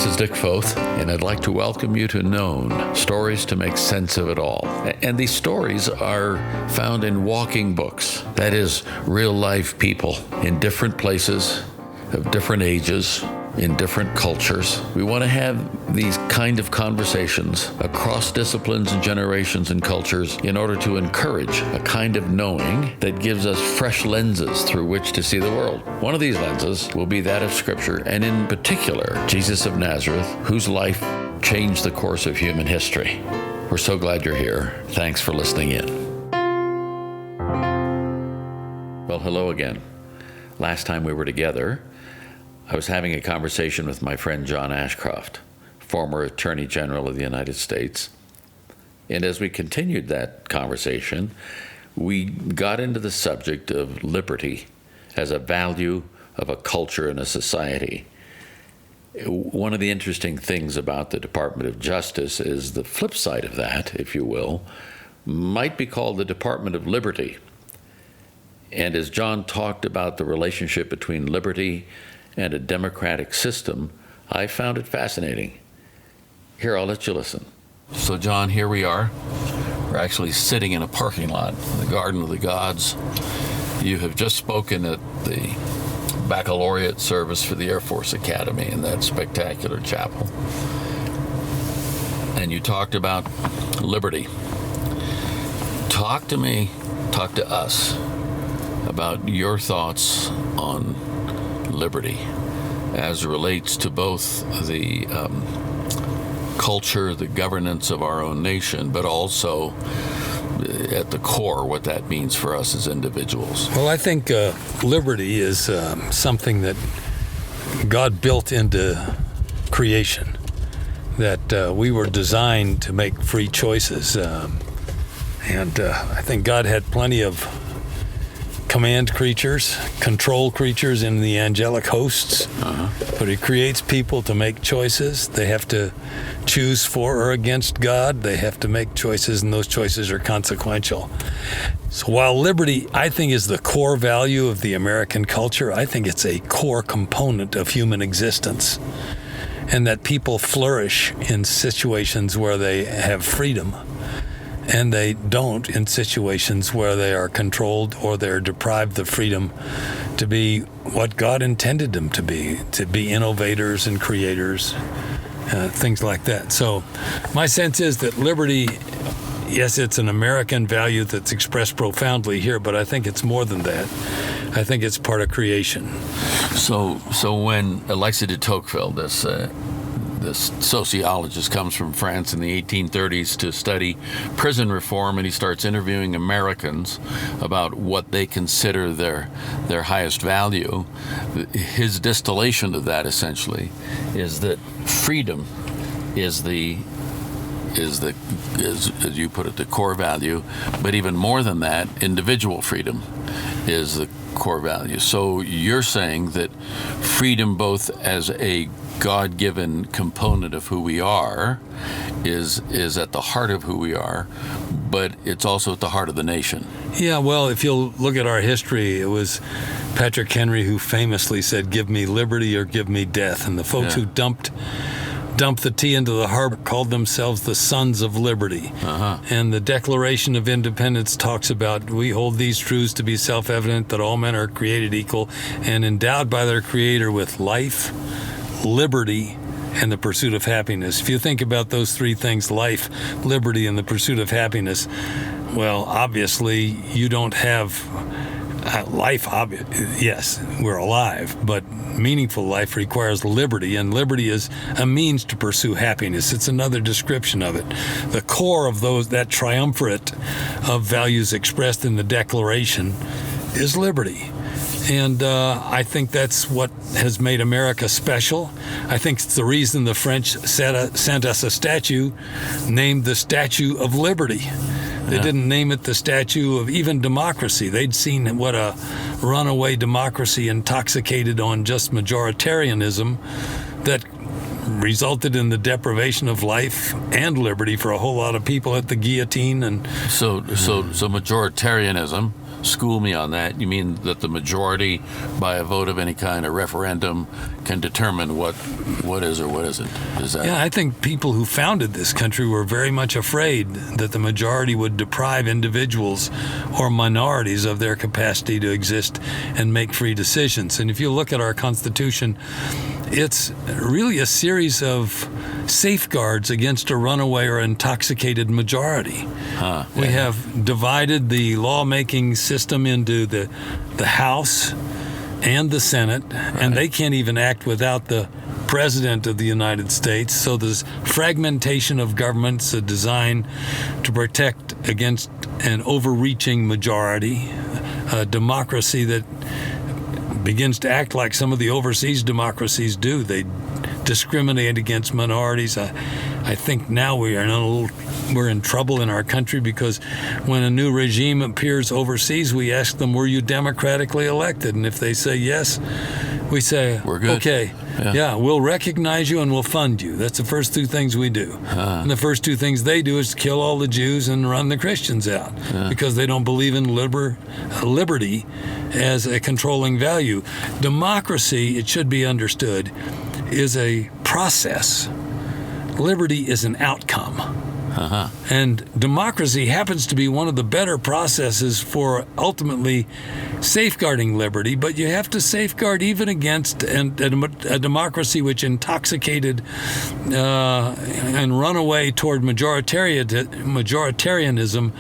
This is Dick Foth, and I'd like to welcome you to Known, Stories to Make Sense of It All. And these stories are found in walking books. That is, real-life people in different places, of different ages, in different cultures. We want to have these kind of conversations across disciplines and generations and cultures in order to encourage a kind of knowing that gives us fresh lenses through which to see the world. One of these lenses will be that of Scripture, and in particular, Jesus of Nazareth, whose life changed the course of human history. We're so glad you're here. Thanks for listening in. Well, hello again. Last time we were together, I was having a conversation with my friend John Ashcroft, former Attorney General of the United States. And as we continued that conversation, we got into the subject of liberty as a value of a culture and a society. One of the interesting things about the Department of Justice is the flip side of that, if you will, might be called the Department of Liberty. And as John talked about the relationship between liberty and a democratic system, I found it fascinating. Here, I'll let you listen. So, John, here we are. We're actually sitting in a parking lot in the Garden of the Gods. You have just spoken at the baccalaureate service for the Air Force Academy in that spectacular chapel. And you talked about liberty. Talk to us about your thoughts on liberty as relates to both the culture, the governance of our own nation, but also at the core what that means for us as individuals. Well, I think liberty is something that God built into creation, that we were designed to make free choices. And I think God had plenty of command creatures, control creatures in the angelic hosts, but he creates people to make choices. They have to choose for or against God. They have to make choices, and those choices are consequential. So while liberty, I think, is the core value of the American culture, I think it's a core component of human existence, and that people flourish in situations where they have freedom, and they don't in situations where they are controlled or they're deprived the freedom to be what God intended them to be innovators and creators, things like that. So my sense is that liberty, yes, it's an American value that's expressed profoundly here, but I think it's more than that. I think it's part of creation. So when Alexis de Tocqueville, this sociologist, comes from France in the 1830s to study prison reform, and he starts interviewing Americans about what they consider their highest value. His distillation of that essentially is that freedom is as you put it, the core value, but even more than that, individual freedom is the core value. So you're saying that freedom, both as a God-given component of who we are, is at the heart of who we are, but it's also at the heart of the nation. Yeah, well, if you'll look at our history, it was Patrick Henry who famously said, "Give me liberty or give me death." And the folks who dumped the tea into the harbor called themselves the Sons of Liberty. And the Declaration of Independence talks about, we hold these truths to be self-evident, that all men are created equal and endowed by their Creator with life, liberty, and the pursuit of happiness. If you think about those three things, life, liberty, and the pursuit of happiness, well, obviously you don't have life. Yes, we're alive, but meaningful life requires liberty, and liberty is a means to pursue happiness. It's another description of it. The core of that triumvirate of values expressed in the Declaration is liberty. And I think that's what has made America special. I think it's the reason the French sent us a statue named the Statue of Liberty. They didn't name it the Statue of even democracy. They'd seen what a runaway democracy intoxicated on just majoritarianism that resulted in the deprivation of life and liberty for a whole lot of people at the guillotine. And so majoritarianism school me on that. You mean that the majority, by a vote of any kind, a referendum, can determine what is or what isn't? Is that? Yeah, I think people who founded this country were very much afraid that the majority would deprive individuals or minorities of their capacity to exist and make free decisions. And if you look at our Constitution, it's really a series of safeguards against a runaway or intoxicated majority. We have divided the lawmaking system into the House and the Senate, and they can't even act without the President of the United States. So there's fragmentation of governments, a design to protect against an overreaching majority, a democracy that begins to act like some of the overseas democracies do. They discriminate against minorities. I think now we're in trouble in our country because when a new regime appears overseas, we ask them, were you democratically elected? And if they say yes, we say, we're good. Okay, yeah, we'll recognize you and we'll fund you. That's the first two things we do. And the first two things they do is kill all the Jews and run the Christians out because they don't believe in liberty as a controlling value. Democracy, it should be understood, is a process. Liberty is an outcome. And democracy happens to be one of the better processes for ultimately safeguarding liberty, but you have to safeguard even against a democracy which intoxicated and run away toward majoritarianism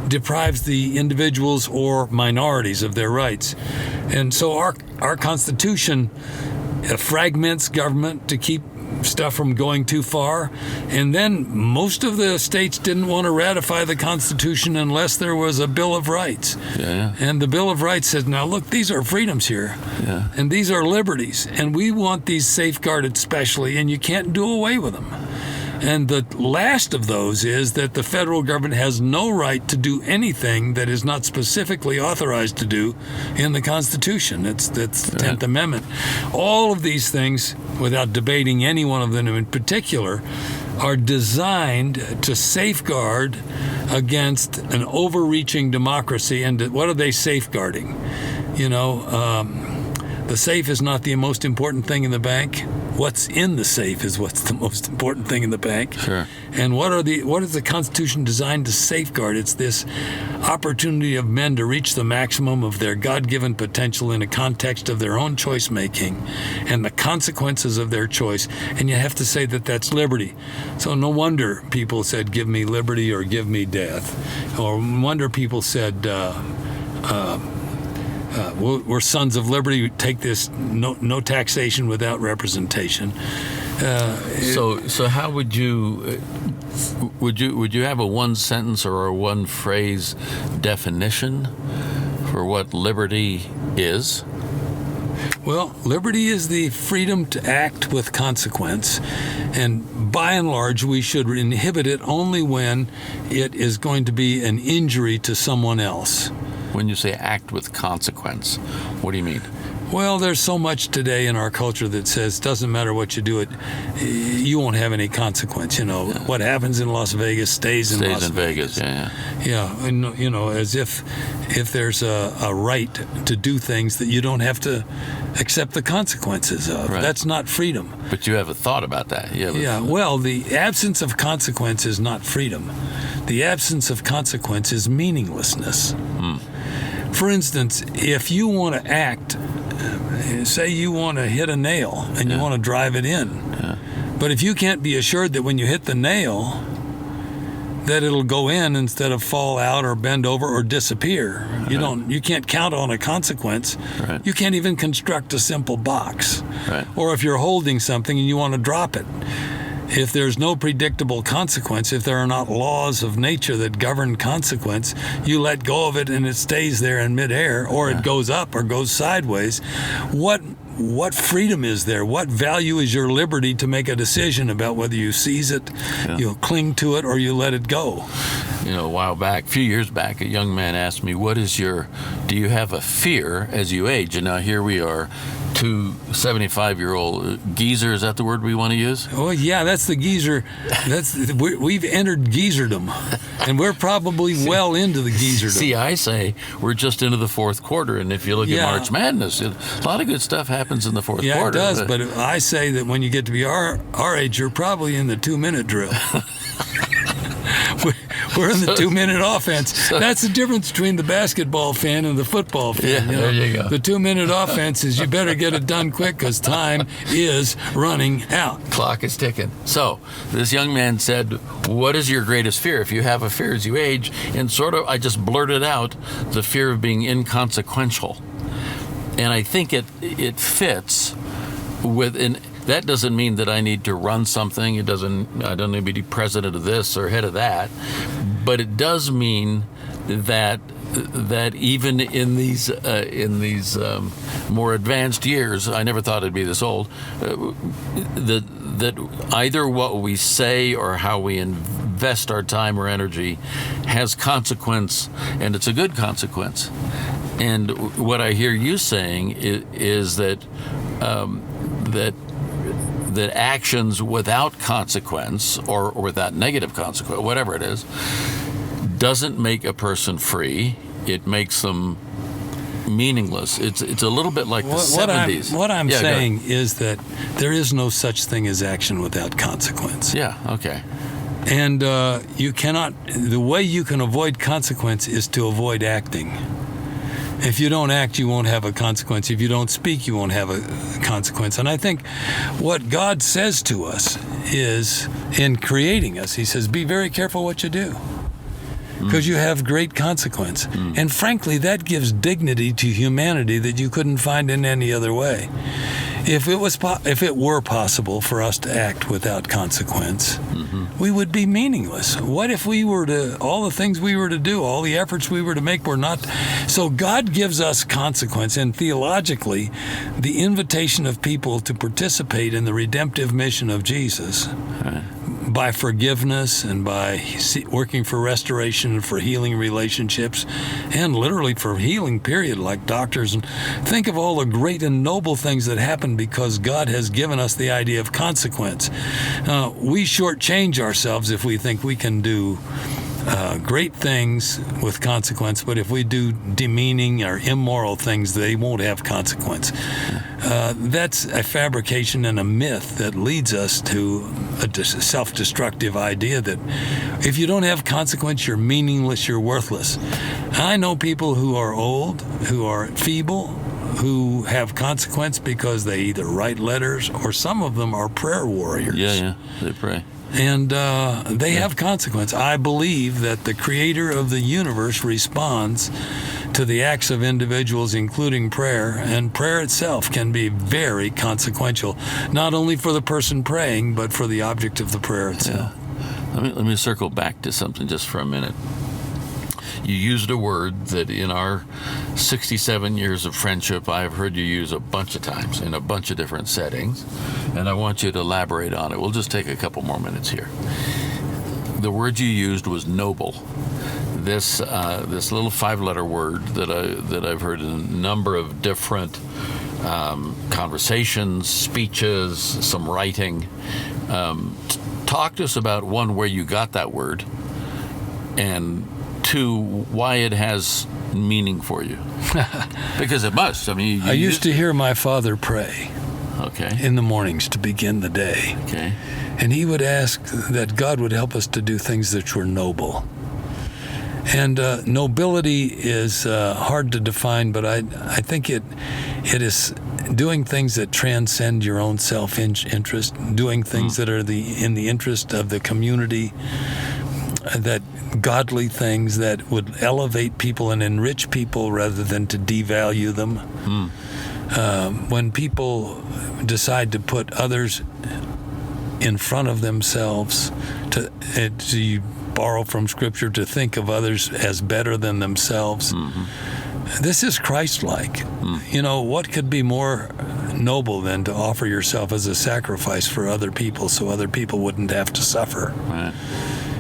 deprives the individuals or minorities of their rights. And so our Constitution fragments government to keep stuff from going too far, and then most of the states didn't want to ratify the Constitution unless there was a Bill of Rights. And the Bill of Rights says, now look, these are freedoms here, and these are liberties, and we want these safeguarded specially, and you can't do away with them. And the last of those is that the federal government has no right to do anything that is not specifically authorized to do in the Constitution. That's the 10th Amendment. All of these things, without debating any one of them in particular, are designed to safeguard against an overreaching democracy. And what are they safeguarding? The safe is not the most important thing in the bank. What's in the safe is what's the most important thing in the bank. Sure. And what is the Constitution designed to safeguard? It's this opportunity of men to reach the maximum of their God-given potential in a context of their own choice making and the consequences of their choice. And you have to say that that's liberty. So no wonder people said, give me liberty or give me death. Or no wonder people said, we're sons of liberty. Take this no taxation without representation. So how would you have a one sentence or a one phrase definition for what liberty is? Well, liberty is the freedom to act with consequence, and by and large, we should inhibit it only when it is going to be an injury to someone else. When you say act with consequence, what do you mean? Well, there's so much today in our culture that says doesn't matter what you do, you won't have any consequence. What happens in Las Vegas stays in Las Vegas. Yeah, and as if there's a right to do things that you don't have to accept the consequences of. Right. That's not freedom. But you have a thought about that. Well, the absence of consequence is not freedom. The absence of consequence is meaninglessness. For instance, if you want to act, say you want to hit a nail and you want to drive it in, but if you can't be assured that when you hit the nail that it'll go in instead of fall out or bend over or disappear, you can't count on a consequence. You can't even construct a simple box. Or if you're holding something and you want to drop it, if there's no predictable consequence, if there are not laws of nature that govern consequence, you let go of it and it stays there in midair, or it goes up or goes sideways. What freedom is there? What value is your liberty to make a decision about whether you seize it, you cling to it, or you let it go? a while back, a few years back, a young man asked me, do you have a fear as you age? And now here we are, two 75-year-old geezer, is that the word we want to use? Oh, yeah, that's the geezer. We've entered geezerdom, and we're probably well into the geezerdom. See, I say we're just into the fourth quarter, and if you look at March Madness, a lot of good stuff happens in the fourth quarter. Yeah, it does, but I say that when you get to be our age, you're probably in the 2-minute drill. We're in the 2-minute offense. That's the difference between the basketball fan and the football fan. Yeah, there you go. The 2-minute offense is you better get it done quick because time is running out. Clock is ticking. So this young man said, what is your greatest fear? If you have a fear as you age, and I just blurted out the fear of being inconsequential. And I think it fits within. That doesn't mean that I need to run something. I don't need to be president of this or head of that. But it does mean that even in these more advanced years, I never thought I'd be this old, that either what we say or how we invest our time or energy has consequence, and it's a good consequence. And what I hear you saying is that actions without consequence or without negative consequence, whatever it is, doesn't make a person free. It makes them meaningless. It's a little bit like the 70s. What I'm saying is that there is no such thing as action without consequence. Yeah, okay. And the way you can avoid consequence is to avoid acting. If you don't act, you won't have a consequence. If you don't speak, you won't have a consequence. And I think what God says to us is, in creating us, he says, be very careful what you do, because you have great consequence. And frankly, that gives dignity to humanity that you couldn't find in any other way. If it were possible for us to act without consequence, we would be meaningless. What if all the things we were to do, all the efforts we were to make were not? So God gives us consequence, and theologically, the invitation of people to participate in the redemptive mission of Jesus by forgiveness and by working for restoration and for healing relationships, and literally for healing, period, like doctors. And think of all the great and noble things that happen because God has given us the idea of consequence. We shortchange ourselves if we think we can do great things with consequence, but if we do demeaning or immoral things, they won't have consequence. That's a fabrication and a myth that leads us to a self-destructive idea that if you don't have consequence, you're meaningless, you're worthless. I know people who are old, who are feeble, who have consequence because they either write letters or some of them are prayer warriors. Yeah, they pray. And they have consequence. I believe that the creator of the universe responds to the acts of individuals, including prayer, and prayer itself can be very consequential, not only for the person praying, but for the object of the prayer itself. Yeah. Let me circle back to something just for a minute. You used a word that in our 67 years of friendship, I've heard you use a bunch of times in a bunch of different settings, and I want you to elaborate on it. We'll just take a couple more minutes here. The word you used was noble. This little 5-letter word that I've heard in a number of different conversations, speeches, some writing. Talk to us about, one, where you got that word, and 2, why it has meaning for you. Because it must. I mean, I used to hear my father pray in the mornings to begin the day. Okay. And he would ask that God would help us to do things that were noble. And nobility is hard to define, but I think it is doing things that transcend your own self-interest, doing things that are in the interest of the community, that godly things that would elevate people and enrich people rather than to devalue them. When people decide to put others in front of themselves, to borrow from Scripture, to think of others as better than themselves, this is Christ-like. You know, what could be more noble than to offer yourself as a sacrifice for other people so other people wouldn't have to suffer? Right.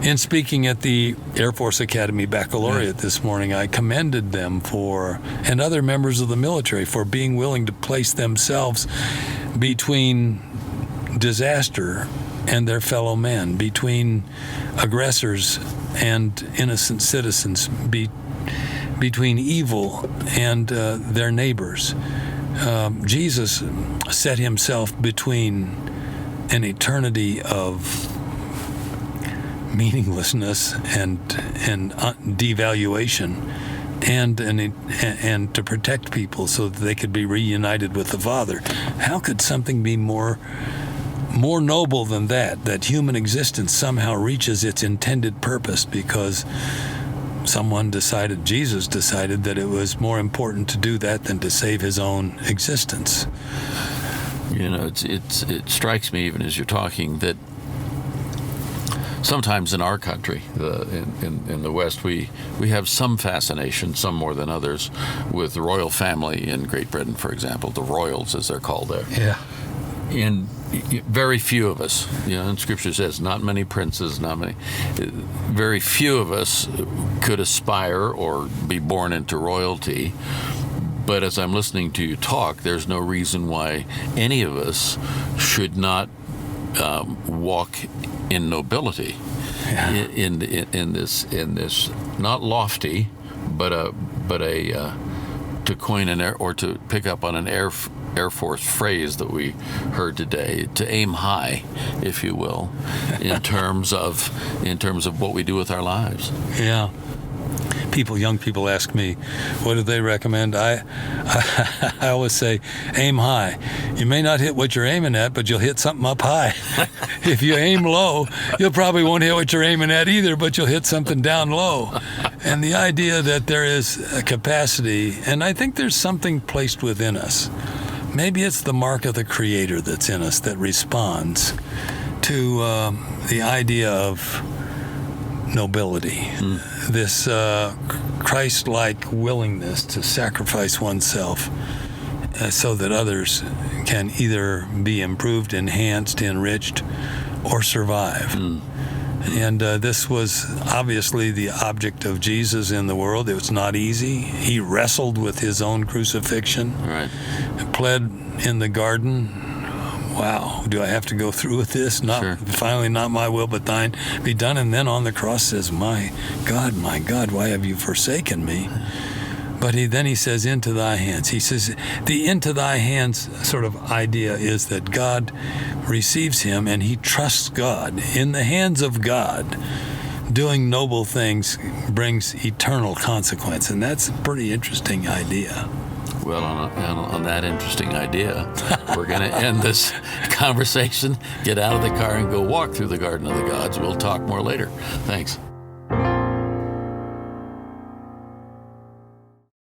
In speaking at the Air Force Academy Baccalaureate this morning, I commended them and other members of the military for being willing to place themselves between disaster and their fellow men, between aggressors and innocent citizens, between evil and their neighbors. Jesus set himself between an eternity of meaninglessness and devaluation, and to protect people so that they could be reunited with the Father. How could something be more noble than that human existence somehow reaches its intended purpose because Jesus decided that it was more important to do that than to save his own existence. It strikes me, even as you're talking, that sometimes in our country, in the West, we have some fascination, some more than others, with the royal family in Great Britain, for example, the royals, as they're called there. Yeah. And very few of us, and Scripture says, not many princes, very few of us could aspire or be born into royalty. But as I'm listening to you talk, there's no reason why any of us should not walk in nobility, in this not lofty, but a to coin or to pick up on an Air Force phrase that we heard today, to aim high, if you will, in terms of what we do with our lives. Yeah. Young people ask me, what do they recommend? I always say, aim high. You may not hit what you're aiming at, but you'll hit something up high. If you aim low, you probably won't hit what you're aiming at either, but you'll hit something down low. And the idea that there is a capacity, and I think there's something placed within us. Maybe it's the mark of the Creator that's in us that responds to the idea of nobility, this Christ-like willingness to sacrifice oneself so that others can either be improved, enhanced, enriched, or survive. And this was obviously the object of Jesus in the world. It was not easy. He wrestled with his own crucifixion, right. Pled in the garden. Wow, do I have to go through with this? Sure. Finally, not my will, but thine be done. And then on the cross says, my God, why have you forsaken me? But then he says, into thy hands. He says, the into thy hands sort of idea is that God receives him and he trusts God. In the hands of God, doing noble things brings eternal consequence. And that's a pretty interesting idea. Well, on that interesting idea, we're going to end this conversation, get out of the car, and go walk through the Garden of the Gods. We'll talk more later. Thanks.